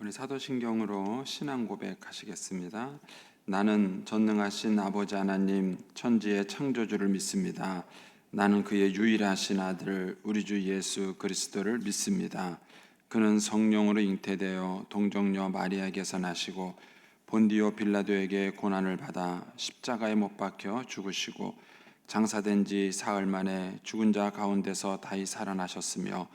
우리 사도신경으로 신앙 고백하시겠습니다. 나는 전능하신 아버지 하나님 천지의 창조주를 믿습니다. 나는 그의 유일하신 아들 우리 주 예수 그리스도를 믿습니다. 그는 성령으로 잉태되어 동정녀 마리아에게서 나시고 본디오 빌라도에게 고난을 받아 십자가에 못 박혀 죽으시고 장사된 지 사흘 만에 죽은 자 가운데서 다시 살아나셨으며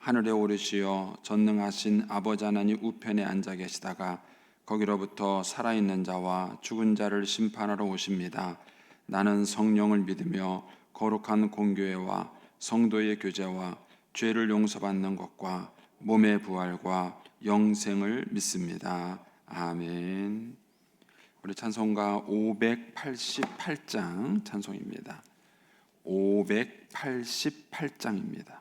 하늘에 오르시어 전능하신 아버지 하나님 우편에 앉아 계시다가 거기로부터 살아있는 자와 죽은 자를 심판하러 오십니다. 나는 성령을 믿으며 거룩한 공교회와 성도의 교제와 죄를 용서받는 것과 몸의 부활과 영생을 믿습니다. 아멘. 우리 찬송가 588장 찬송입니다. 588장입니다.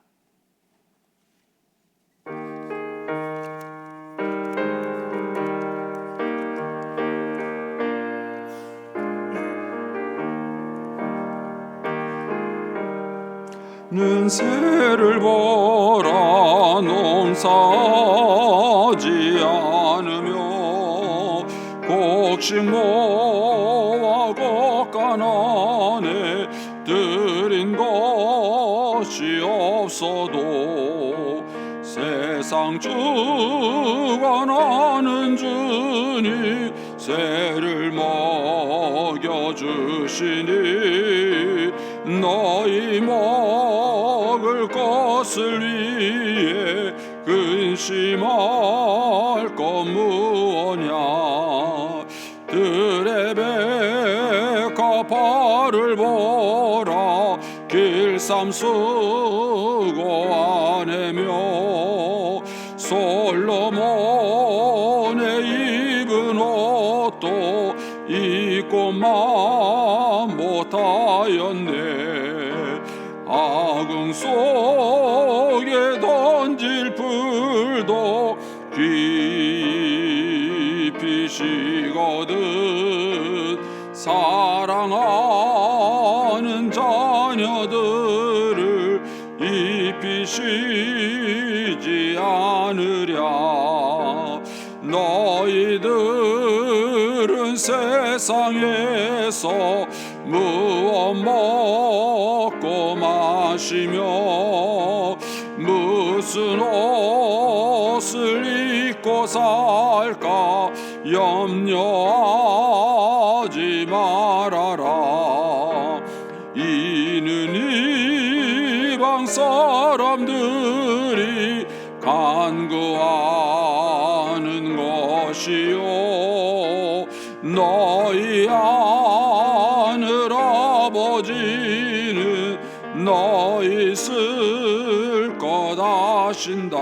눈새를 보라 농사하지 않으며 곡식 모아 곡간 안에 들인 것이 없어도 세상 주관하는 주니 새를 먹여주시니 너희 먹을 것을 위해 근심할 것 무엇냐. 들의 백화 발을 보라 길쌈 쓰고 아내며 솔로몬의 입은 옷도 입고만 못하였네. 아궁 속에 던질 풀도 깊이 식거든 사랑하는 자녀들을 입히 쉬지 않으랴. 너희들은 세상에서 무엇 먹고 마시며 무슨 옷을 입고 살까 염려하지 말아라. 이는 이방 사람들이 간구하는 것이요 너희 하늘 아버지는 너희 쓸 것 아신다.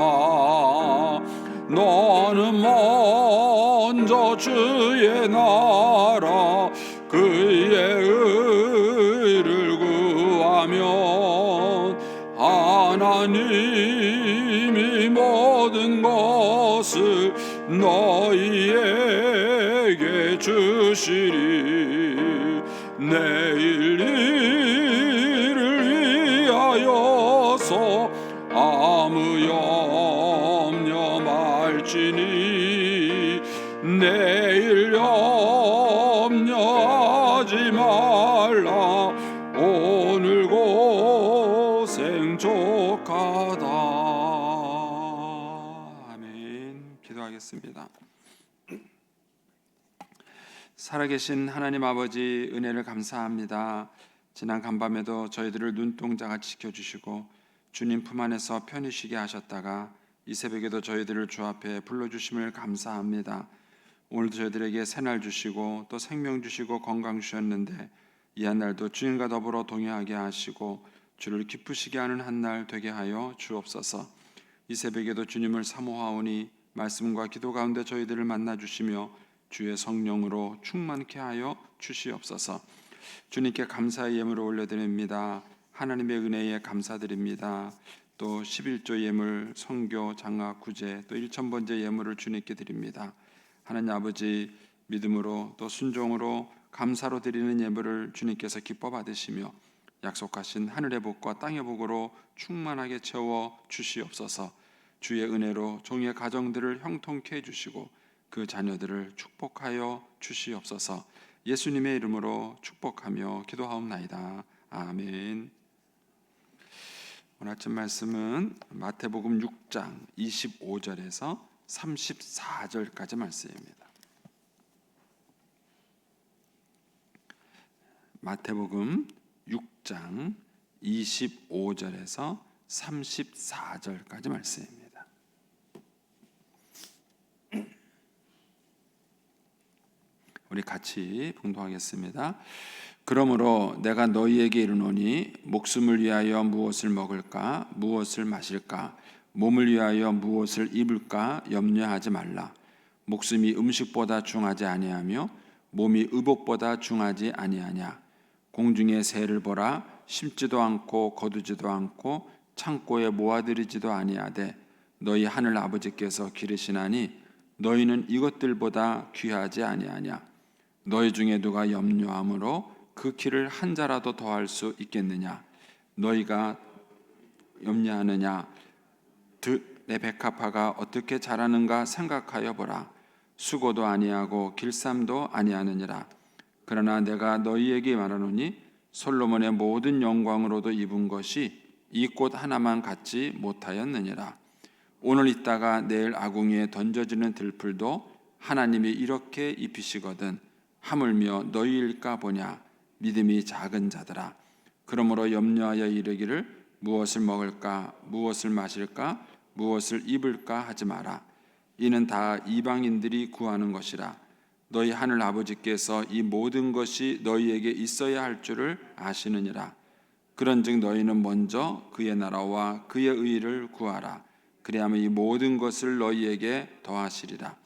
너는 먼저 주의 나라 그의 의를 구하면 하나님이 모든 것을 너희에게 주시리. 내일 일을 위하여서 아무 염려 말지니 내일 염려하지 말라. 오늘 고생 족하다. 아멘. 기도하겠습니다. 살아계신 하나님 아버지 은혜를 감사합니다. 지난 간밤에도 저희들을 눈동자같이 지켜주시고 주님 품 안에서 편히 쉬게 하셨다가 이 새벽에도 저희들을 주 앞에 불러주심을 감사합니다. 오늘도 저희들에게 새날 주시고 또 생명 주시고 건강 주셨는데 이 한날도 주님과 더불어 동행하게 하시고 주를 기쁘시게 하는 한날 되게 하여 주옵소서. 이 새벽에도 주님을 사모하오니 말씀과 기도 가운데 저희들을 만나 주시며 주의 성령으로 충만케 하여 주시옵소서. 주님께 감사의 예물을 올려드립니다. 하나님의 은혜에 감사드립니다. 또 11조 예물, 선교, 장학, 구제, 또 1,000번째 예물을 주님께 드립니다. 하나님 아버지, 믿음으로 또 순종으로 감사로 드리는 예물을 주님께서 기뻐 받으시며 약속하신 하늘의 복과 땅의 복으로 충만하게 채워 주시옵소서. 주의 은혜로 종의 가정들을 형통케 해주시고 그 자녀들을 축복하여 주시옵소서. 예수님의 이름으로 축복하며 기도하옵나이다. 아멘. 오늘 아침 말씀은 마태복음 6장 25절에서 34절까지 말씀입니다. 마태복음 6장 25절에서 34절까지 말씀입니다. 우리 같이 봉독하겠습니다. 그러므로 내가 너희에게 이르노니 목숨을 위하여 무엇을 먹을까 무엇을 마실까 몸을 위하여 무엇을 입을까 염려하지 말라. 목숨이 음식보다 중하지 아니하며 몸이 의복보다 중하지 아니하냐. 공중의 새를 보라. 심지도 않고 거두지도 않고 창고에 모아들이지도 아니하되 너희 하늘 아버지께서 기르시나니 너희는 이것들보다 귀하지 아니하냐. 너희 중에 누가 염려함으로 그 키를 한 자라도 더할 수 있겠느냐. 너희가 염려하느냐. 내 백합화가 어떻게 자라는가 생각하여 보라. 수고도 아니하고 길쌈도 아니하느니라. 그러나 내가 너희에게 말하노니 솔로몬의 모든 영광으로도 입은 것이 이 꽃 하나만 갖지 못하였느니라. 오늘 있다가 내일 아궁이에 던져지는 들풀도 하나님이 이렇게 입히시거든 하물며 너희일까 보냐. 믿음이 작은 자들아. 그러므로 염려하여 이르기를 무엇을 먹을까 무엇을 마실까 무엇을 입을까 하지 마라. 이는 다 이방인들이 구하는 것이라. 너희 하늘 아버지께서 이 모든 것이 너희에게 있어야 할 줄을 아시느니라. 그런즉 너희는 먼저 그의 나라와 그의 의를 구하라. 그리하면 이 모든 것을 너희에게 더하시리라.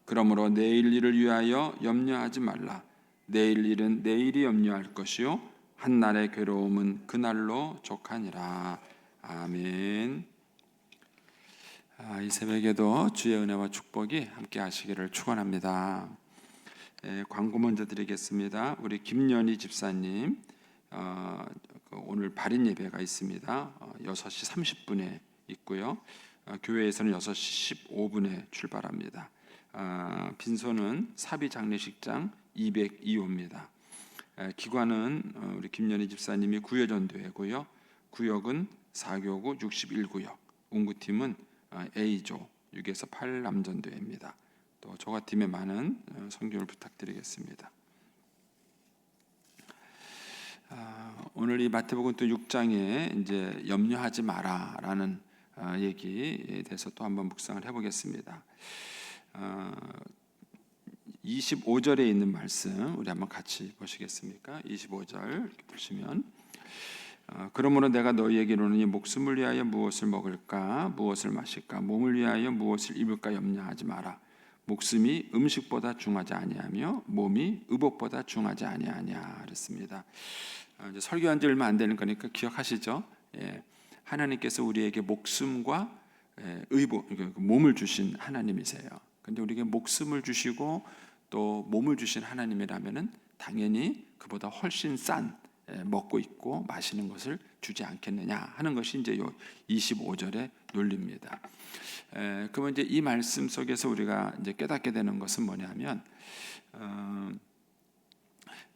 그러므로 내일 일을 위하여 염려하지 말라. 내일 일은 내일이 염려할 것이요 한날의 괴로움은 그날로 족하니라. 아멘. 이 새벽에도 주의 은혜와 축복이 함께 하시기를 축원합니다. 광고 먼저 드리겠습니다. 우리 김연희 집사님 오늘 발인 예배가 있습니다. 6시 30분에 있고요. 교회에서는 6시 15분에 출발합니다. 빈소는 사비 장례식장 202호입니다. 기관은 우리 김연희 집사님이 구여전도회고요. 구역은 4교구 61구역. 운구팀은 A조 6에서 8 남전도회입니다. 또 조가팀에 많은 성경을 부탁드리겠습니다. 오늘 이 마태복음 또 6장에 이제 염려하지 마라라는 얘기에 대해서 또 한번 묵상을 해보겠습니다. 25절에 있는 말씀 우리 한번 같이 보시겠습니까? 25절 이렇게 보시면 그러므로 내가 너희에게 이르노니 목숨을 위하여 무엇을 먹을까 무엇을 마실까 몸을 위하여 무엇을 입을까 염려하지 마라. 목숨이 음식보다 중하지 아니하며 몸이 의복보다 중하지 아니하냐 그랬습니다. 이제 설교한 지 얼마 안 되는 거니까 기억하시죠? 하나님께서 우리에게 목숨과 의복, 몸을 주신 하나님이세요. 그런데 우리에게 목숨을 주시고 또 몸을 주신 하나님이라면은 당연히 그보다 훨씬 싼 먹고 있고 마시는 것을 주지 않겠느냐 하는 것이 이제 요 25절의 논리입니다. 그러면 이제 이 말씀 속에서 우리가 이제 깨닫게 되는 것은 뭐냐면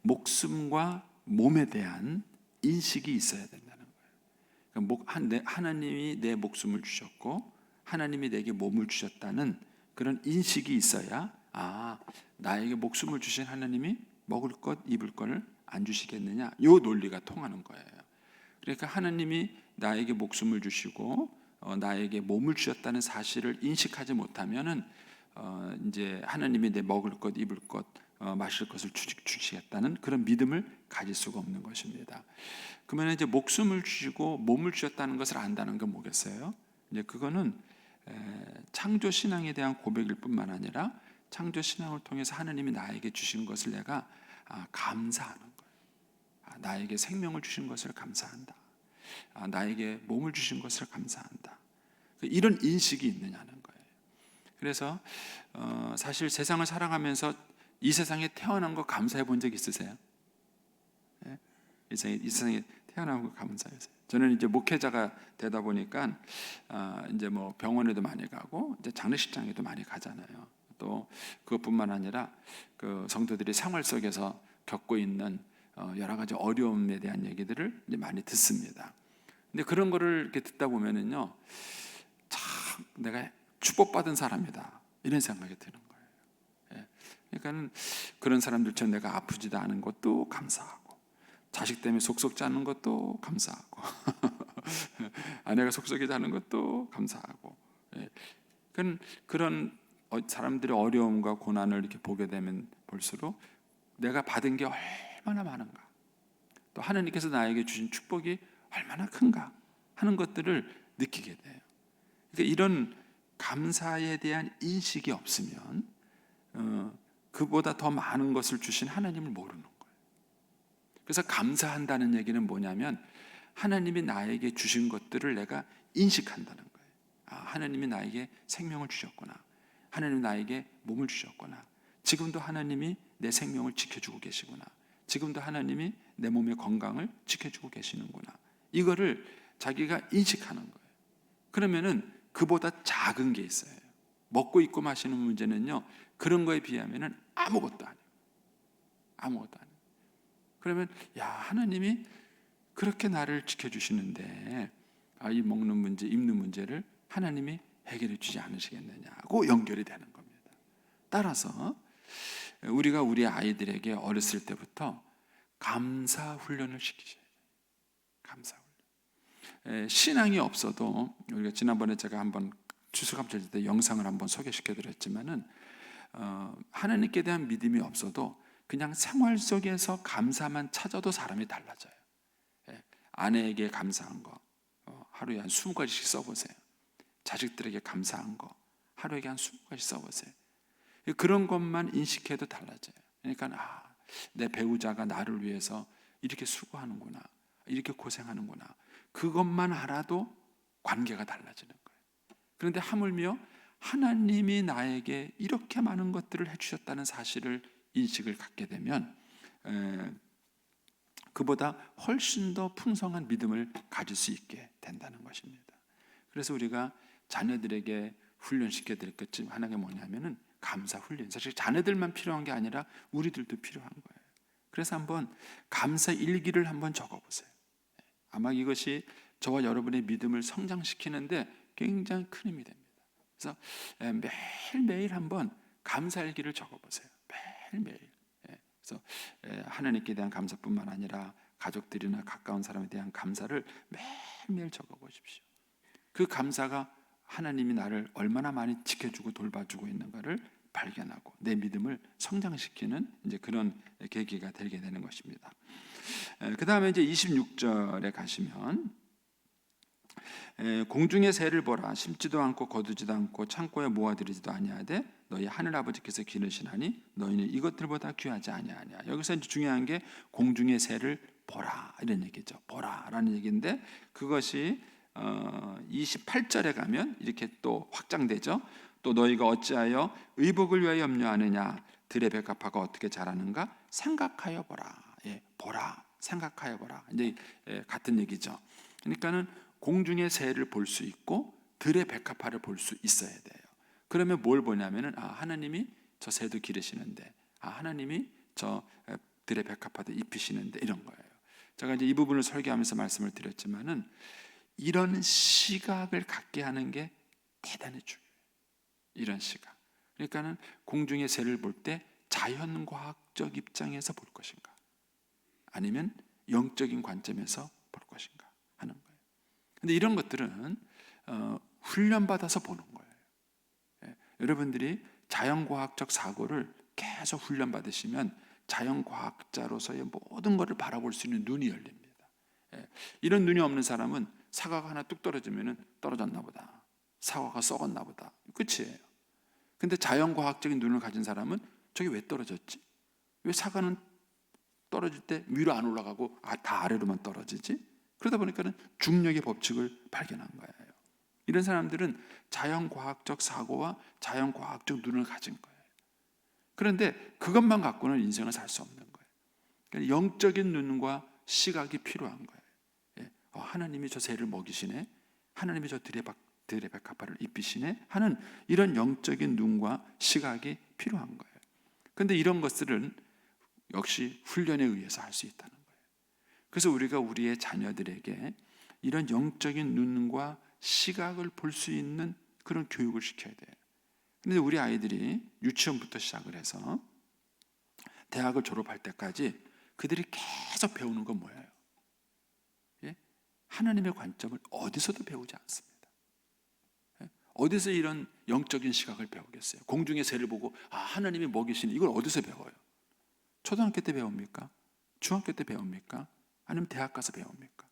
목숨과 몸에 대한 인식이 있어야 된다는 거예요. 그러니까 하나님이 내 목숨을 주셨고 하나님이 내게 몸을 주셨다는 그런 인식이 있어야 나에게 목숨을 주신 하나님이 먹을 것 입을 것을 안 주시겠느냐 요 논리가 통하는 거예요. 그러니까 하나님이 나에게 목숨을 주시고 나에게 몸을 주셨다는 사실을 인식하지 못하면은 이제 하나님이 내 먹을 것 입을 것 마실 것을 주시겠다는 그런 믿음을 가질 수가 없는 것입니다. 그러면 이제 목숨을 주시고 몸을 주셨다는 것을 안다는 건 뭐겠어요? 이제 그거는 창조 신앙에 대한 고백일 뿐만 아니라 창조 신앙을 통해서 하나님이 나에게 주신 것을 내가 감사하는 거예요. 나에게 생명을 주신 것을 감사한다. 나에게 몸을 주신 것을 감사한다. 이런 인식이 있느냐는 거예요. 그래서 사실 세상을 살아가면서 이 세상에 태어난 거 감사해 본 적 있으세요? 이 세상에 희한하고 감사해서 저는 이제 목회자가 되다 보니까 이제 뭐 병원에도 많이 가고 이제 장례식장에도 많이 가잖아요. 또 그것뿐만 아니라 그 성도들이 생활 속에서 겪고 있는 여러 가지 어려움에 대한 얘기들을 이제 많이 듣습니다. 근데 그런 거를 이렇게 듣다 보면은요, 참 내가 축복받은 사람이다 이런 생각이 드는 거예요. 예. 그러니까는 그런 사람들처럼 내가 아프지도 않은 것도 감사하고, 자식 때문에 속썩지 않은 것도 감사하고, 아내가 속썩이지 않은 것도 감사하고, 예. 그런 사람들의 어려움과 고난을 이렇게 보게 되면 볼수록 내가 받은 게 얼마나 많은가, 또 하나님께서 나에게 주신 축복이 얼마나 큰가 하는 것들을 느끼게 돼요. 그러니까 이런 감사에 대한 인식이 없으면 그보다 더 많은 것을 주신 하나님을 모르는 거예요. 그래서 감사한다는 얘기는 뭐냐면 하나님이 나에게 주신 것들을 내가 인식한다는 거예요. 하나님이 나에게 생명을 주셨구나, 하나님이 나에게 몸을 주셨구나, 지금도 하나님이 내 생명을 지켜주고 계시구나, 지금도 하나님이 내 몸의 건강을 지켜주고 계시는구나, 이거를 자기가 인식하는 거예요. 그러면은 그보다 작은 게 있어요. 먹고 입고 마시는 문제는요, 그런 거에 비하면은 아무것도 아니에요. 아무것도 아니에요. 그러면 야, 하나님이 그렇게 나를 지켜주시는데 이 먹는 문제, 입는 문제를 하나님이 해결해 주지 않으시겠느냐고 연결이 되는 겁니다. 따라서 우리가 우리 아이들에게 어렸을 때부터 감사 훈련을 시키셔야 돼요. 감사 훈련. 신앙이 없어도, 우리가 지난번에 제가 한번 추수감사절 때 영상을 한번 소개시켜 드렸지만은 하나님께 대한 믿음이 없어도 그냥 생활 속에서 감사만 찾아도 사람이 달라져요. 아내에게 감사한 거 하루에 한 20가지씩 써보세요. 자식들에게 감사한 거 하루에 한 20가지 써보세요. 그런 것만 인식해도 달라져요. 그러니까 내 배우자가 나를 위해서 이렇게 수고하는구나, 이렇게 고생하는구나, 그것만 알아도 관계가 달라지는 거예요. 그런데 하물며 하나님이 나에게 이렇게 많은 것들을 해주셨다는 사실을 인식을 갖게 되면 그보다 훨씬 더 풍성한 믿음을 가질 수 있게 된다는 것입니다. 그래서 우리가 자녀들에게 훈련시켜 드릴 것 중 하나가 뭐냐면은 감사 훈련. 사실 자녀들만 필요한 게 아니라 우리들도 필요한 거예요. 그래서 한번 감사 일기를 한번 적어보세요. 아마 이것이 저와 여러분의 믿음을 성장시키는데 굉장히 큰 힘이 됩니다. 그래서 매일매일 한번 감사 일기를 적어보세요. 매일매일. 그래서 하나님께 대한 감사뿐만 아니라 가족들이나 가까운 사람에 대한 감사를 매일매일 적어보십시오. 그 감사가 하나님이 나를 얼마나 많이 지켜주고 돌봐주고 있는가를 발견하고 내 믿음을 성장시키는 이제 그런 계기가 되게 되는 것입니다. 그 다음에 이제 26절에 가시면 공중의 새를 보라, 심지도 않고 거두지도 않고 창고에 모아들이지도 아니하되 너희 하늘 아버지께서 기르시나니 너희는 이것들보다 귀하지 아니하냐. 여기서 이제 중요한 게 공중의 새를 보라 이런 얘기죠. 보라라는 얘기인데 그것이 28절에 가면 이렇게 또 확장되죠. 또 너희가 어찌하여 의복을 위하여 염려하느냐, 들의 백합화가 어떻게 자라는가 생각하여 보라. 보라, 생각하여 보라. 이제 같은 얘기죠. 그러니까는 공중의 새를 볼 수 있고 들의 백합화를 볼 수 있어야 돼요. 그러면 뭘 보냐면은 하나님이 저 새도 기르시는데, 하나님이 저 들의 백합화도 입히시는데, 이런 거예요. 제가 이제 이 부분을 설교하면서 말씀을 드렸지만은 이런 시각을 갖게 하는 게 대단히 중요해요. 이런 시각. 그러니까는 공중의 새를 볼 때 자연과학적 입장에서 볼 것인가, 아니면 영적인 관점에서 볼 것인가 하는 거예요. 근데 이런 것들은 훈련받아서 보는 거예요. 여러분들이 자연과학적 사고를 계속 훈련받으시면 자연과학자로서의 모든 것을 바라볼 수 있는 눈이 열립니다. 이런 눈이 없는 사람은 사과가 하나 뚝 떨어지면 떨어졌나 보다, 사과가 썩었나 보다, 끝이에요. 근데 자연과학적인 눈을 가진 사람은 저게 왜 떨어졌지? 왜 사과는 떨어질 때 위로 안 올라가고 다 아래로만 떨어지지? 그러다 보니까는 중력의 법칙을 발견한 거예요. 이런 사람들은 자연과학적 사고와 자연과학적 눈을 가진 거예요. 그런데 그것만 갖고는 인생을 살 수 없는 거예요. 그러니까 영적인 눈과 시각이 필요한 거예요. 하나님이 저 새를 먹이시네, 하나님이 저 드레베카파를 입히시네 하는 이런 영적인 눈과 시각이 필요한 거예요. 그런데 이런 것들은 역시 훈련에 의해서 할 수 있다는 거예요. 그래서 우리가 우리의 자녀들에게 이런 영적인 눈과 시각을 볼 수 있는 그런 교육을 시켜야 돼요. 그런데 우리 아이들이 유치원부터 시작을 해서 대학을 졸업할 때까지 그들이 계속 배우는 건 뭐예요? 예? 하나님의 관점을 어디서도 배우지 않습니다. 예? 어디서 이런 영적인 시각을 배우겠어요? 공중의 새를 보고 하나님이 먹이시니, 이걸 어디서 배워요? 초등학교 때 배웁니까? 중학교 때 배웁니까? 아니면 대학 가서 배웁니까?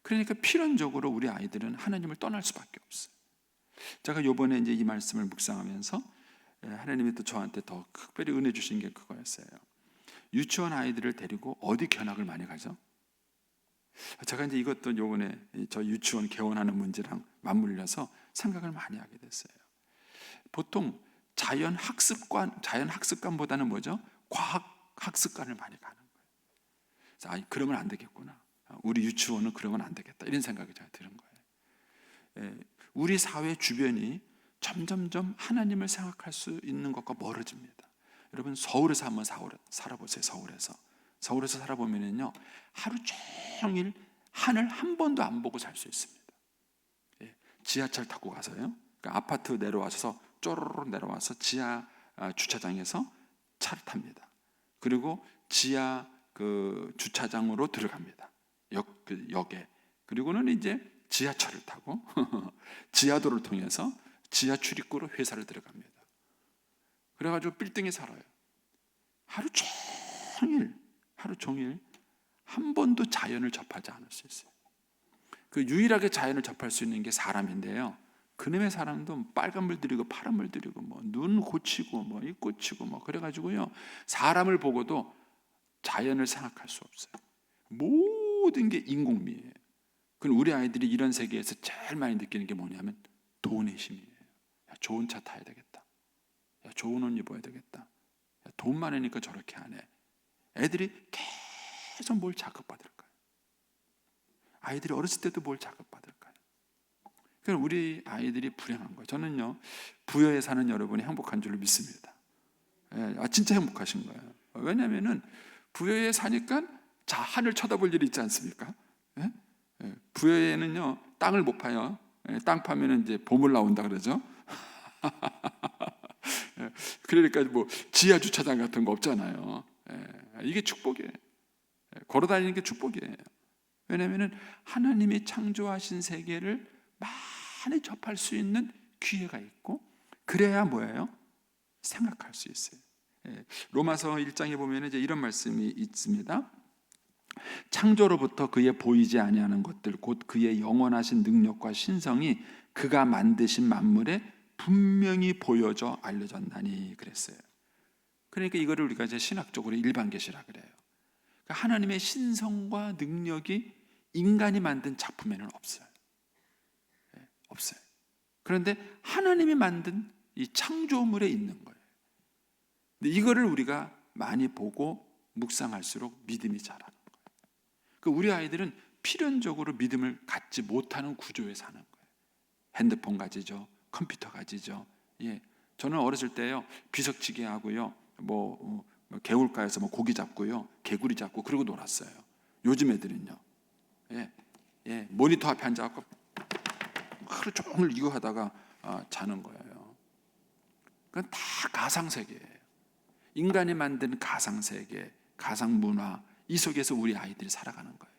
그러니까 필연적으로 우리 아이들은 하나님을 떠날 수밖에 없어요. 제가 이번에 이제 이 말씀을 묵상하면서 하나님이 또 저한테 더 특별히 은혜 주신 게 그거였어요. 유치원 아이들을 데리고 어디 견학을 많이 가죠? 제가 이제 이것도 이번에 저 유치원 개원하는 문제랑 맞물려서 생각을 많이 하게 됐어요. 보통 자연 학습관보다는 뭐죠? 과학 학습관을 많이 가는 거예요. 그러면 안 되겠구나. 우리 유치원은 그러면 안 되겠다. 이런 생각이 제가 드는 거예요. 우리 사회 주변이 점점점 하나님을 생각할 수 있는 것과 멀어집니다. 여러분, 서울에서 한번 살아보세요. 서울에서 살아보면요, 하루 종일 하늘 한 번도 안 보고 살 수 있습니다. 지하철 타고 가서요, 그러니까 아파트 내려와서 쪼르르 내려와서 지하 주차장에서 차를 탑니다. 그리고 지하 그 주차장으로 들어갑니다. 역에. 그리고는 이제 지하철을 타고 지하도를 통해서 지하 출입구로 회사를 들어갑니다. 그래가지고 빌딩에 살아요. 하루 종일 한 번도 자연을 접하지 않을 수 있어요. 그 유일하게 자연을 접할 수 있는 게 사람인데요, 그놈의 사람도 빨간 물 들이고 파란 물 들이고 뭐 눈 고치고 뭐 입 고치고 뭐 그래가지고요, 사람을 보고도 자연을 생각할 수 없어요. 모든 게 인공미예요. 그럼 우리 아이들이 이런 세계에서 제일 많이 느끼는 게 뭐냐면 돈의 힘이에요. 야, 좋은 차 타야 되겠다. 야, 좋은 옷 입어야 되겠다. 야, 돈 많으니까 저렇게 안 해. 애들이 계속 뭘 자극받을까요? 아이들이 어렸을 때도 뭘 자극받을까요? 그럼 우리 아이들이 불행한 거예요. 저는요, 부여에 사는 여러분이 행복한 줄로 믿습니다. 진짜 행복하신 거예요. 왜냐하면은 부여에 사니까 하늘 쳐다볼 일이 있지 않습니까? 부여에는요, 땅을 못 파요. 땅 파면은 이제 보물 나온다 그러죠. 그러니까 뭐 지하 주차장 같은 거 없잖아요. 이게 축복이에요. 걸어다니는 게 축복이에요. 왜냐하면은 하나님이 창조하신 세계를 많이 접할 수 있는 기회가 있고, 그래야 뭐예요? 생각할 수 있어요. 로마서 1장에 보면 이제 이런 말씀이 있습니다. 창조로부터 그의 보이지 아니하는 것들 곧 그의 영원하신 능력과 신성이 그가 만드신 만물에 분명히 보여져 알려졌나니 그랬어요. 그러니까 이거를 우리가 이제 신학적으로 일반계시라 그래요. 그러니까 하나님의 신성과 능력이 인간이 만든 작품에는 없어요. 없어요. 그런데 하나님이 만든 이 창조물에 있는 거예요. 근데 이거를 우리가 많이 보고 묵상할수록 믿음이 자라는 거예요. 우리 아이들은 필연적으로 믿음을 갖지 못하는 구조에 사는 거예요. 핸드폰 가지죠, 컴퓨터 가지죠. 저는 어렸을 때요, 비석치기 하고요, 개울가에서 고기 잡고요, 개구리 잡고 그러고 놀았어요. 요즘 애들은요, 모니터 앞에 앉아갖고 하루 종일 이거 하다가 자는 거예요. 그건 다 가상세계예요. 인간이 만든 가상세계, 가상문화, 이 속에서 우리 아이들이 살아가는 거예요.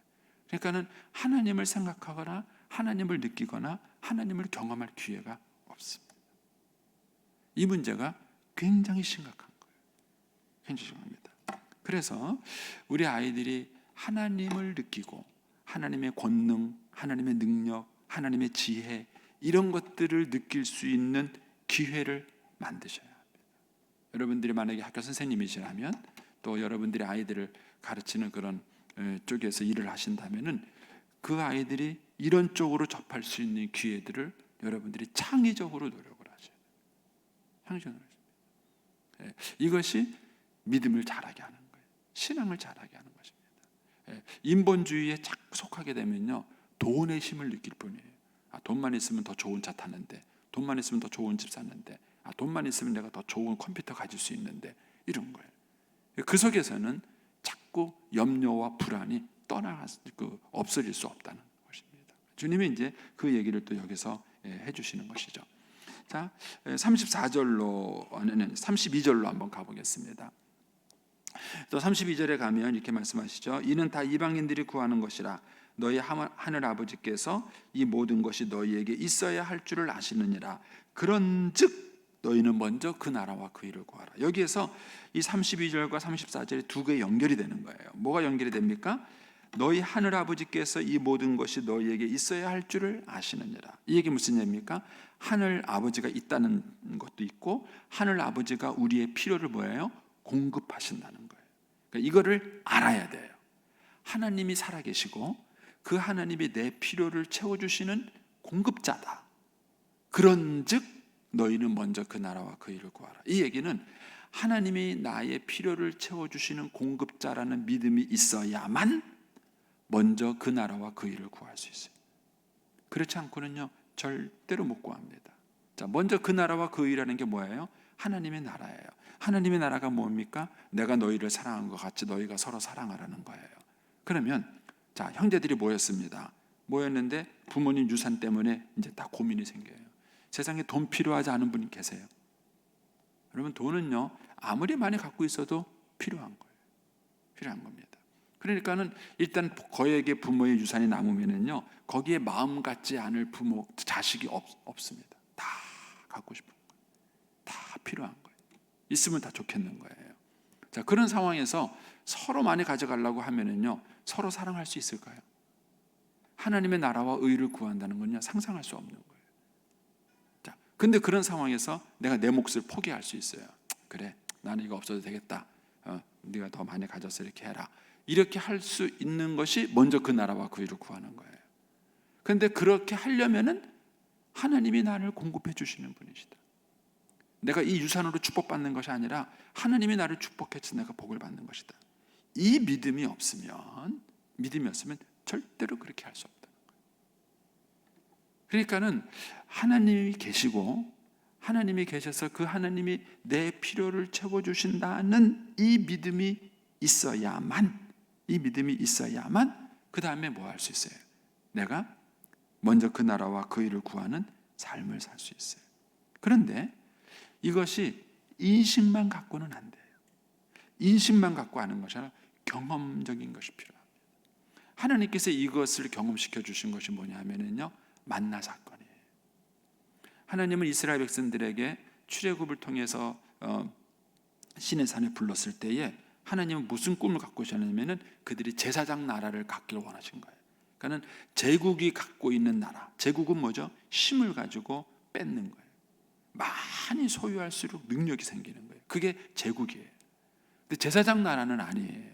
그러니까는 하나님을 생각하거나 하나님을 느끼거나 하나님을 경험할 기회가 없습니다. 이 문제가 굉장히 심각한 거예요. 굉장히 심각합니다. 그래서 우리 아이들이 하나님을 느끼고 하나님의 권능, 하나님의 능력, 하나님의 지혜, 이런 것들을 느낄 수 있는 기회를 만드셔야 합니다. 여러분들이 만약에 학교 선생님이시라면, 또 여러분들이 아이들을 가르치는 그런 쪽에서 일을 하신다면은 그 아이들이 이런 쪽으로 접할 수 있는 기회들을 여러분들이 창의적으로 노력을 하셔야 돼요. 창의적으로. 이것이 믿음을 자라게 하는 거예요. 신앙을 자라게 하는 것입니다. 인본주의에 자꾸 속하게 되면요, 돈의 힘을 느낄 뿐이에요. 돈만 있으면 더 좋은 차 타는데, 돈만 있으면 더 좋은 집 샀는데, 돈만 있으면 내가 더 좋은 컴퓨터 가질 수 있는데, 이런 거예요. 그 속에서는 자꾸 염려와 불안이 없어질 수 없다는 것입니다. 주님이 이제 그 얘기를 또 여기서 해주시는 것이죠. 자, 32절로 한번 가보겠습니다. 또 32절에 가면 이렇게 말씀하시죠. 이는 다 이방인들이 구하는 것이라 너희 하늘 아버지께서 이 모든 것이 너희에게 있어야 할 줄을 아시느니라. 그런즉 너희는 먼저 그 나라와 그 일을 구하라. 여기에서 이 32절과 34절이 두 개의 연결이 되는 거예요. 뭐가 연결이 됩니까? 너희 하늘 아버지께서 이 모든 것이 너희에게 있어야 할 줄을 아시느니라. 이 얘기 무슨 얘기입니까? 하늘 아버지가 있다는 것도 있고, 하늘 아버지가 우리의 필요를 뭐예요? 공급하신다는 거예요. 그러니까 이거를 알아야 돼요. 하나님이 살아계시고 그 하나님이 내 필요를 채워주시는 공급자다. 그런즉 너희는 먼저 그 나라와 그 일을 구하라. 이 얘기는 하나님이 나의 필요를 채워주시는 공급자라는 믿음이 있어야만 먼저 그 나라와 그 일을 구할 수 있어요. 그렇지 않고는요, 절대로 못 구합니다. 자, 먼저 그 나라와 그 일이라는 게 뭐예요? 하나님의 나라예요. 하나님의 나라가 뭡니까? 내가 너희를 사랑한 것 같이 너희가 서로 사랑하라는 거예요. 그러면 자, 형제들이 모였습니다. 모였는데 부모님 유산 때문에 이제 다 고민이 생겨요. 세상에 돈 필요하지 않은 분이 계세요. 여러분, 돈은요, 아무리 많이 갖고 있어도 필요한 거예요. 필요한 겁니다. 그러니까는 일단 거액의 부모의 유산이 남으면은요, 거기에 마음 같지 않을 부모, 자식이 없습니다. 다 갖고 싶은 거예요. 다 필요한 거예요. 있으면 다 좋겠는 거예요. 자, 그런 상황에서 서로 많이 가져가려고 하면은요, 서로 사랑할 수 있을까요? 하나님의 나라와 의를 구한다는 건요, 상상할 수 없는 거예요. 자, 근데 그런 상황에서 내가 내 몫을 포기할 수 있어요. 그래, 나는 이거 없어도 되겠다. 네가 더 많이 가져서 이렇게 해라. 이렇게 할 수 있는 것이 먼저 그 나라와 그 의를 구하는 거예요. 그런데 그렇게 하려면은 하나님이 나를 공급해 주시는 분이시다. 내가 이 유산으로 축복받는 것이 아니라 하나님이 나를 축복해서 내가 복을 받는 것이다. 이 믿음이 없으면 절대로 그렇게 할 수 없다. 그러니까는 하나님이 계시고 하나님이 계셔서 그 하나님이 내 필요를 채워주신다는 이 믿음이 있어야만 그 다음에 뭐 할 수 있어요? 내가 먼저 그 나라와 그 일을 구하는 삶을 살 수 있어요. 그런데 이것이 인식만 갖고는 안 돼요. 인식만 갖고 하는 것이 아니라 경험적인 것이 필요합니다. 하나님께서 이것을 경험시켜 주신 것이 뭐냐면요, 만나 사건이에요. 하나님은 이스라엘 백성들에게 출애굽을 통해서 시내산에 불렀을 때에 하나님은 무슨 꿈을 갖고 계셨냐면은 그들이 제사장 나라를 갖기를 원하신 거예요. 그러니까는 제국이 갖고 있는 나라, 제국은 뭐죠? 힘을 가지고 뺏는 거예요. 많이 소유할수록 능력이 생기는 거예요. 그게 제국이에요. 근데 제사장 나라는 아니에요.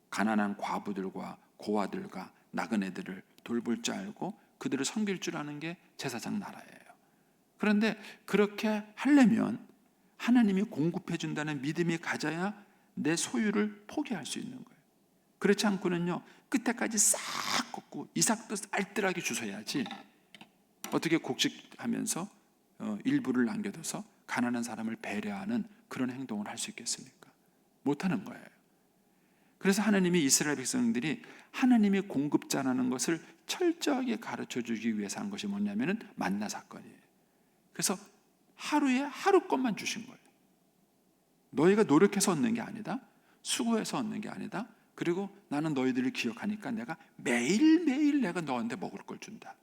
가난한 과부들과 고아들과 나그네들을 돌볼 줄 알고 그들을 섬길 줄 아는 게 제사장 나라예요. 그런데 그렇게 하려면 하나님이 공급해 준다는 믿음이 가져야 내 소유를 포기할 수 있는 거예요. 그렇지 않고는요, 끝에까지 싹 걷고 이삭도 알뜰하게 주셔야지 어떻게 곡식하면서 일부를 남겨둬서 가난한 사람을 배려하는 그런 행동을 할 수 있겠습니까? 못하는 거예요. 그래서 하나님이 이스라엘 백성들이 하나님의 공급자라는 것을 철저하게 가르쳐주기 위해서 한 것이 뭐냐면은 만나 사건이에요. 그래서 하루에 하루 것만 주신 거예요. 너희가 노력해서 얻는 게 아니다, 수고해서 얻는 게 아니다, 그리고 나는 너희들을 기억하니까 내가 매일매일 내가 너한테 먹을 걸 준다.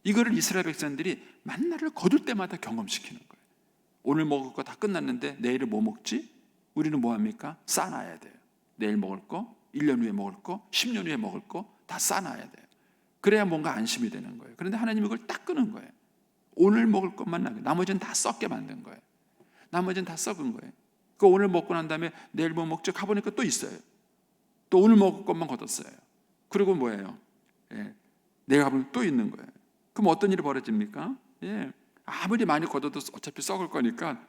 이거를 이스라엘 백성들이 만나를 거둘 때마다 경험시키는 거예요. 오늘 먹을 거 다 끝났는데 내일은 뭐 먹지? 우리는 뭐 합니까? 싸놔야 돼요. 내일 먹을 거, 1년 후에 먹을 거, 10년 후에 먹을 거 다 싸놔야 돼요. 그래야 뭔가 안심이 되는 거예요. 그런데 하나님이 이걸 딱 끄는 거예요. 오늘 먹을 것만 나고 나머지는 다 썩게 만든 거예요. 나머지는 다 썩은 거예요. 그 오늘 먹고 난 다음에 내일 뭐 먹죠? 가보니까 또 있어요. 또 오늘 먹을 것만 걷었어요. 그리고 뭐예요? 내일 가보면 또 있는 거예요. 그럼 어떤 일이 벌어집니까? 아무리 많이 걷어도 어차피 썩을 거니까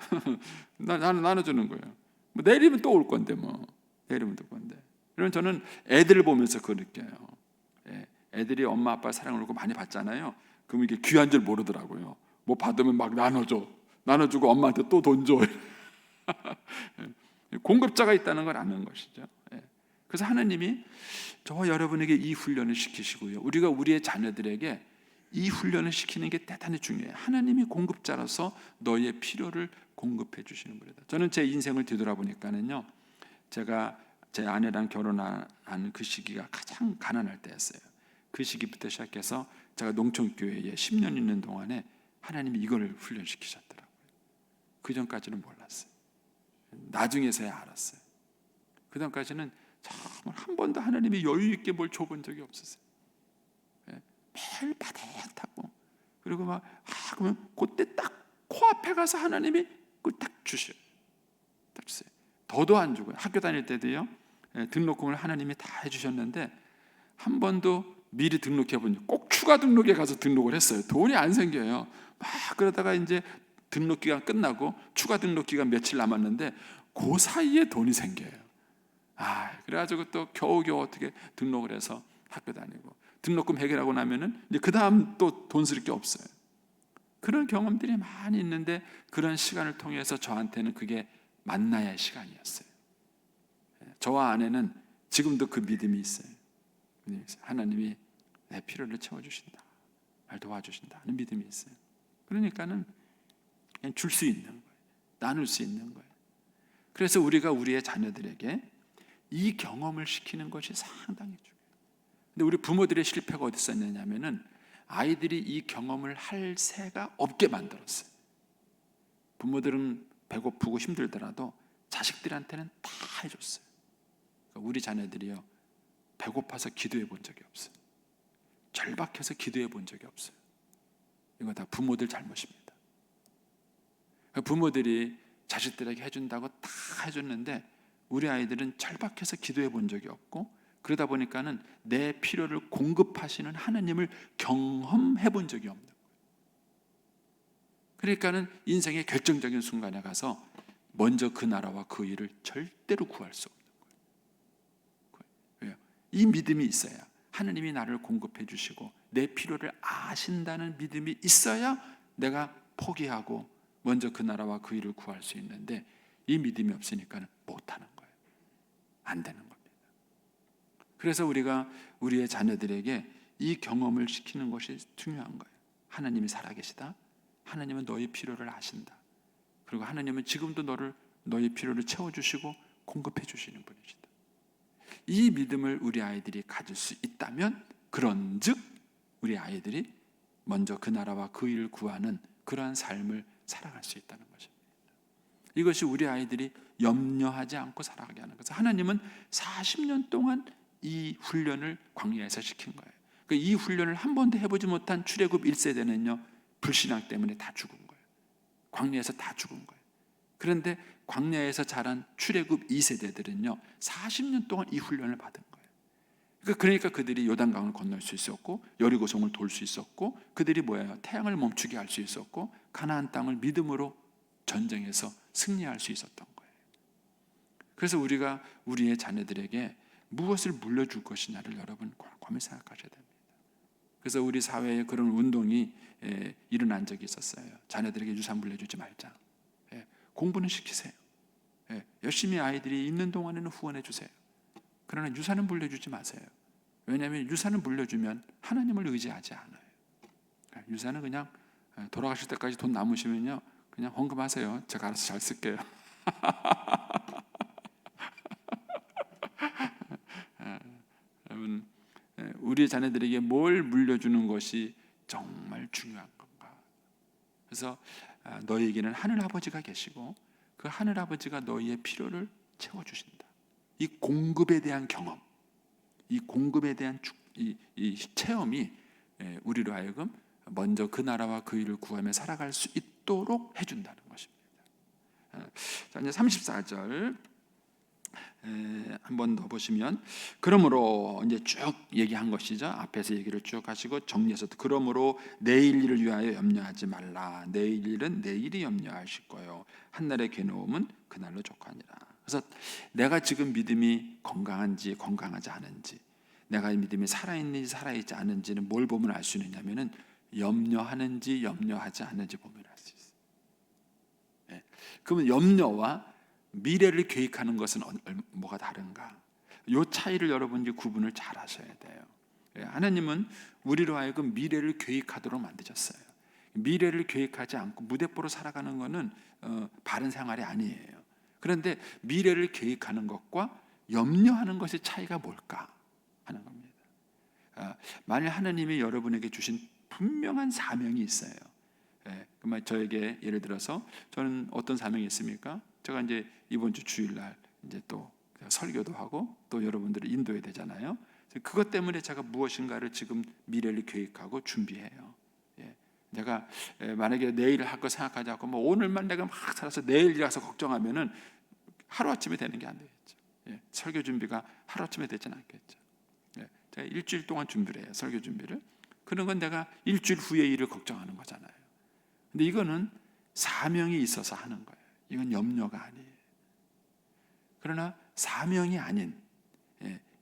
나눠주는 거예요. 뭐 내일이면 또 올 건데 뭐 내일이면 또 올 건데. 그러면 저는 애들을 보면서 그걸 느껴요. 예, 애들이 엄마 아빠 사랑을 그렇고 많이 받잖아요. 그럼 이게 귀한 줄 모르더라고요. 뭐 받으면 막 나눠주고 엄마한테 또 돈 줘. 공급자가 있다는 걸 아는 것이죠. 예. 그래서 하나님이 저와 여러분에게 이 훈련을 시키시고요, 우리가 우리의 자녀들에게 이 훈련을 시키는 게 대단히 중요해요. 하나님이 공급자로서 너의 필요를 공급해 주시는 분이다. 저는 제 인생을 뒤돌아보니까는요, 제가 제 아내랑 결혼한 그 시기가 가장 가난할 때였어요. 그 시기부터 시작해서 제가 농촌교회에 10년 있는 동안에 하나님이 이걸 훈련시키셨더라고요. 그 전까지는 몰랐어요. 나중에서야 알았어요. 그 전까지는 정말 한 번도 하나님이 여유 있게 뭘 줘본 적이 없었어요. 매일 바닥하고, 그리고 막 그러면 그때 딱 코앞에 가서 하나님이 그걸 딱 주셔요. 딱 주세요. 더도 안 주고요. 학교 다닐 때도요, 등록금을 하나님이 다 해주셨는데 한 번도 미리 등록해 본 적, 꼭 추가 등록에 가서 등록을 했어요. 돈이 안 생겨요. 막 그러다가 이제 등록 기간 끝나고 추가 등록 기간 며칠 남았는데 그 사이에 돈이 생겨요. 그래가지고 또 겨우겨우 어떻게 등록을 해서 학교 다니고, 등록금 해결하고 나면은 이제 그 다음 또 돈 쓸 게 없어요. 그런 경험들이 많이 있는데 그런 시간을 통해서 저한테는 그게 만나의 시간이었어요. 저와 아내는 지금도 그 믿음이 있어요. 하나님이 내 필요를 채워주신다, 날 도와주신다 하는 믿음이 있어요. 그러니까는 그냥 줄 수 있는 거예요. 나눌 수 있는 거예요. 그래서 우리가 우리의 자녀들에게 이 경험을 시키는 것이 상당히 중요해요. 근데 우리 부모들의 실패가 어디 있었느냐면은 아이들이 이 경험을 할 새가 없게 만들었어요. 부모들은 배고프고 힘들더라도 자식들한테는 다 해줬어요. 그러니까 우리 자녀들이요, 배고파서 기도해 본 적이 없어요. 절박해서 기도해 본 적이 없어요. 이거 다 부모들 잘못입니다. 부모들이 자식들에게 해준다고 다 해줬는데 우리 아이들은 절박해서 기도해 본 적이 없고, 그러다 보니까는 내 필요를 공급하시는 하나님을 경험해 본 적이 없는 거예요. 그러니까는 인생의 결정적인 순간에 가서 먼저 그 나라와 그 일을 절대로 구할 수 없는 거예요. 왜요? 이 믿음이 있어야, 하나님이 나를 공급해 주시고 내 필요를 아신다는 믿음이 있어야 내가 포기하고 먼저 그 나라와 그 일을 구할 수 있는데, 이 믿음이 없으니까 못하는 거예요. 안 되는 겁니다. 그래서 우리가 우리의 자녀들에게 이 경험을 시키는 것이 중요한 거예요. 하나님이 살아계시다. 하나님은 너의 필요를 아신다. 그리고 하나님은 지금도 너의 필요를 채워주시고 공급해 주시는 분이시다. 이 믿음을 우리 아이들이 가질 수 있다면, 그런즉 우리 아이들이 먼저 그 나라와 그 일을 구하는 그러한 삶을 살아갈 수 있다는 것입니다. 이것이 우리 아이들이 염려하지 않고 살아가게 하는 것은, 하나님은 40년 동안 이 훈련을 광야에서 시킨 거예요. 이 훈련을 한 번도 해보지 못한 출애굽 1세대는요 불신앙 때문에 다 죽은 거예요. 광야에서 다 죽은 거예요. 그런데 광야에서 자란 출애굽 2세대들은요 40년 동안 이 훈련을 받은 거예요. 그러니까 그들이 요단강을 건널 수 있었고, 여리고성을 돌 수 있었고, 그들이 태양을 멈추게 할 수 있었고, 가나안 땅을 믿음으로 전쟁에서 승리할 수 있었던 거예요. 그래서 우리가 우리의 자녀들에게 무엇을 물려줄 것이냐를 여러분 곰곰이 생각하셔야 됩니다. 그래서 우리 사회에 그런 운동이 일어난 적이 있었어요. 자녀들에게 유산 물려주지 말자. 공부는 시키세요. 열심히 아이들이 있는 동안에는 후원해 주세요. 그러나 유산은 물려주지 마세요. 왜냐하면 유산을 물려주면 하나님을 의지하지 않아요. 유산은 그냥 돌아가실 때까지 돈 남으시면요 그냥 헌금하세요. 제가 알아서 잘 쓸게요. 여러분, 우리 자녀들에게 뭘 물려주는 것이 정말 중요한 건가? 그래서 너희에게는 하늘 아버지가 계시고 그 하늘 아버지가 너희의 필요를 채워주신다. 이 공급에 대한 경험, 이 공급에 대한 이 체험이 우리로 하여금 먼저 그 나라와 그 일을 구하며 살아갈 수 있도록 해준다는 것입니다. 자, 이제 34절 한 번 더 보시면, 그러므로 이제 쭉 얘기한 것이죠. 앞에서 얘기를 쭉 하시고 정리해서, 그러므로 내일 일을 위하여 염려하지 말라. 내일 일은 내일이 염려하실 거요. 한날의 괴로움은 그날로 족하니라. 그래서 내가 지금 믿음이 건강한지 건강하지 않은지, 내가 믿음이 살아있는지 살아있지 않은지는 뭘 보면 알 수 있느냐면은 염려하는지 염려하지 않는지 보면 알 수 있어요. 예. 그러면 염려와 미래를 계획하는 것은 뭐가 다른가? 이 차이를 여러분이 구분을 잘 하셔야 돼요. 예. 하나님은 우리로 하여금 미래를 계획하도록 만드셨어요. 미래를 계획하지 않고 무대뽀로 살아가는 것은 바른 생활이 아니에요. 그런데 미래를 계획하는 것과 염려하는 것의 차이가 뭘까 하는 겁니다. 만일 하나님이 여러분에게 주신 분명한 사명이 있어요. 그러면 저에게 예를 들어서 저는 어떤 사명이 있습니까? 제가 이제 이번 주 주일날 이제 또 설교도 하고 또 여러분들을 인도해야 되잖아요. 그것 때문에 제가 무엇인가를 지금 미래를 계획하고 준비해요. 내가 만약에 내일 할 거 생각하지 않고 뭐 오늘만 내가 막 살아서 내일이라서 걱정하면은 하루아침에 되는 게 안 되겠죠. 설교 준비가 하루아침에 되지는 않겠죠. 제가 일주일 동안 준비를 해요. 설교 준비를. 그런 건 내가 일주일 후의 일을 걱정하는 거잖아요. 근데 이거는 사명이 있어서 하는 거예요. 이건 염려가 아니에요. 그러나 사명이 아닌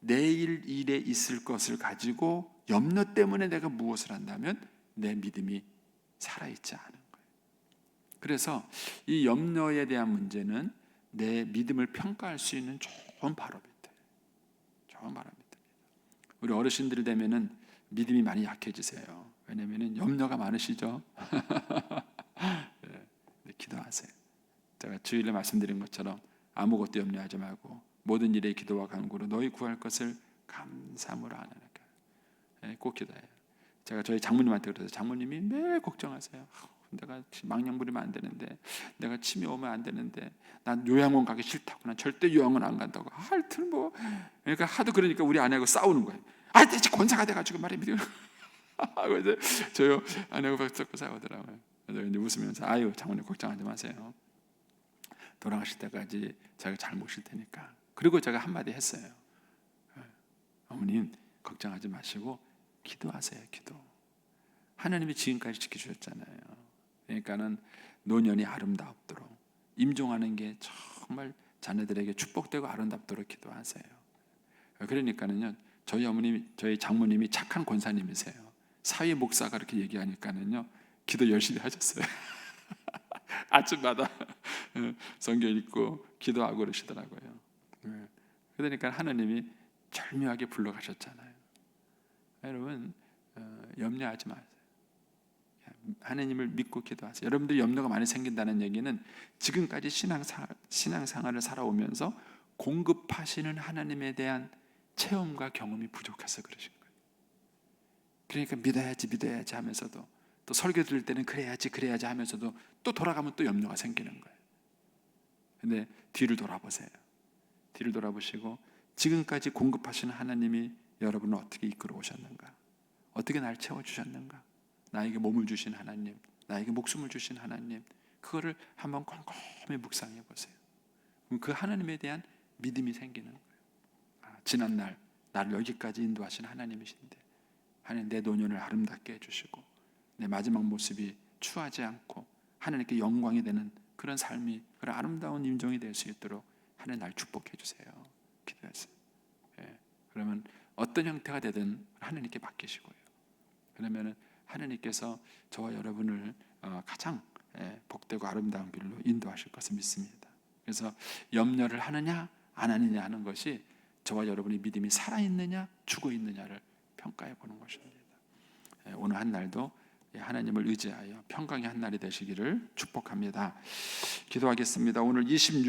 내일 일에 있을 것을 가지고 염려 때문에 내가 무엇을 한다면 내 믿음이 살아있지 않은 거예요. 그래서 이 염려에 대한 문제는 내 믿음을 평가할 수 있는 좋은 바로미터예요. 좋은 바로미터입니다. 우리 어르신들 되면은 믿음이 많이 약해지세요. 왜냐면은 염려가 많으시죠. 네, 기도하세요. 제가 주일에 말씀드린 것처럼 아무것도 염려하지 말고 모든 일에 기도와 간구로 너희 구할 것을 감사함으로 하나님께 꼭 기도해요. 제가 저희 장모님한테 그래서 장모님이 매일 걱정하세요. 내가 망령 부리면 안 되는데, 내가 치매 오면 안 되는데, 난 요양원 가기 싫다고, 난 절대 요양원 안 간다고. 하여튼 뭐 그러니까 하도 그러니까 우리 아내하고 싸우는 거예요. 아, 대체 권사가 돼가지고 말이야. 그래서 저요 아내하고 자꾸 싸우더라고요. 그래서 이제 웃으면서 아유 장모님 걱정하지 마세요. 돌아가실 때까지 제가 잘 모실 테니까. 그리고 제가 한마디 했어요. 어머님 걱정하지 마시고 기도하세요. 기도. 하나님이 지금까지 지켜주셨잖아요. 그러니까는 노년이 아름답도록 임종하는 게 정말 자녀들에게 축복되고 아름답도록 기도하세요. 그러니까는요 저희 어머님, 저희 장모님이 착한 권사님이세요. 사회 목사가 그렇게 얘기하니까는요 기도 열심히 하셨어요. 아침마다 성경 읽고 기도하고 그러시더라고요. 그러니까 하나님이 절묘하게 불러가셨잖아요. 여러분 염려하지 마세요. 하나님을 믿고 기도하세요. 여러분들 염려가 많이 생긴다는 얘기는 지금까지 신앙생활을 살아오면서 공급하시는 하나님에 대한 체험과 경험이 부족해서 그러신 거예요. 그러니까 믿어야지 하면서도 또 설교 들을 때는 그래야지 하면서도 또 돌아가면 또 염려가 생기는 거예요. 근데 뒤를 돌아보세요. 뒤를 돌아보시고 지금까지 공급하시는 하나님이 여러분을 어떻게 이끌어 오셨는가? 어떻게 날 채워주셨는가? 나에게 몸을 주신 하나님, 나에게 목숨을 주신 하나님, 그거를 한번 꼼꼼히 묵상해 보세요. 그럼 그 하나님에 대한 믿음이 생기는 거예요. 지난날 나를 여기까지 인도하신 하나님이신데 하나님 내 노년을 아름답게 해주시고 내 마지막 모습이 추하지 않고 하나님께 영광이 되는 그런 삶이, 그런 아름다운 임종이 될 수 있도록 하나님 날 축복해 주세요. 기도했어요. 그러면 어떤 형태가 되든 하나님께 맡기시고요. 그러면 하나님께서 저와 여러분을 가장 복되고 아름다운 길로 인도하실 것을 믿습니다. 그래서 염려를 하느냐 안 하느냐 하는 것이 저와 여러분의 믿음이 살아있느냐 죽어있느냐를 평가해 보는 것입니다. 오늘 한 날도 하나님을 의지하여 평강의 한 날이 되시기를 축복합니다. 기도하겠습니다. 오늘 26